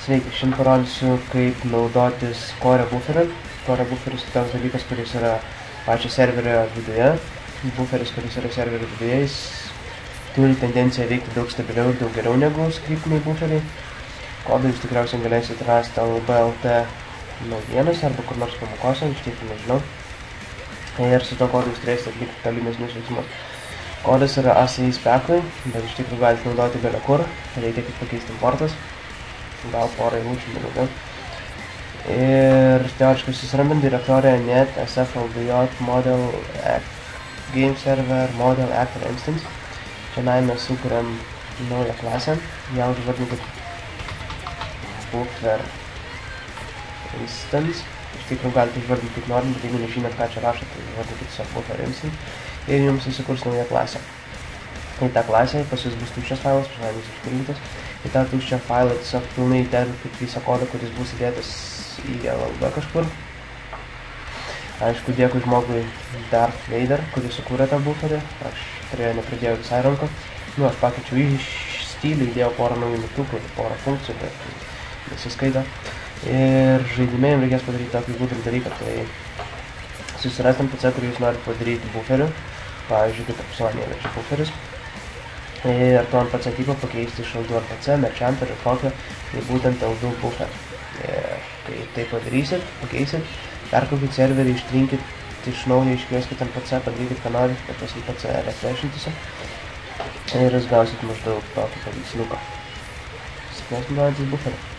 Sveiki, šiandien parodysiu, kaip naudotis Core buferiu. Core buferis toks dalykas, kuris yra pačio serverio viduje. Buferis, kuris yra serverio viduje, jis turi tendenciją veikti daug stabiliau ir daug geriau negu skriptiniai buferiai. Kodą jūs tikriausiai galėsite rasti LB.lt naujienas arba kur nors pamokose, iš tiek nežinau. Ir su to kodu jūs turėsite atlikti tolimesnius veiksmus. Kodas yra ASCII spekui, bet iš tikrųjų galite naudoti bele kur, reikia tik pakeisti importas, gal porą eilučių daugiau. Ir teoriškai susirandam direktoriją net sflbj model game server model actor instance. Čia mes sukuriam naują klasę, ją užvardinkit buffer instance. Iš tikrųjų galite užvardinti kaip norim, bet jeigu nežinot, ką čia rašo, tai užvardinkit tiesiog buffer instance ir jums įsikurs naują klasę. Į tą klasę pas jūs bus tuščias failas, pažadys užpildytas. Į tą tuščią failą tiesiog pilnai įterpkit visą kodą, kuris bus įdėtas į LLB kažkur. Aišku, dėkui žmogui Darth Vader, kuris sukūrė tą buferį. Aš nepridėjau visai ranką. Aš pakeičiau į stylį, įdėjau porą naujų mygtukų, porą funkcijų, bet nesiskaito. Ir žaidime jums reikės padaryti tokį gudrų dalyką, tai susirastam PC, kurį jūs norite padaryti buferiu. Pavyzdžiui, kaip apsuonėlė čia buferis. Ir to ant PC tipo pakeisti iš L2 ant PC, merchant ir kokio, tai būtent L2 buffer. Ir kai tai padarysit, pakeisit, perkalkit serverį, ištrinkit iš naujo, iškvieskit ant PC, padarykit, ką norit, kad tas ant PC refreshintųsi. Ir jūs gausit maždaug tokį paveiksliuką. Sėkmės naudojantis buferį.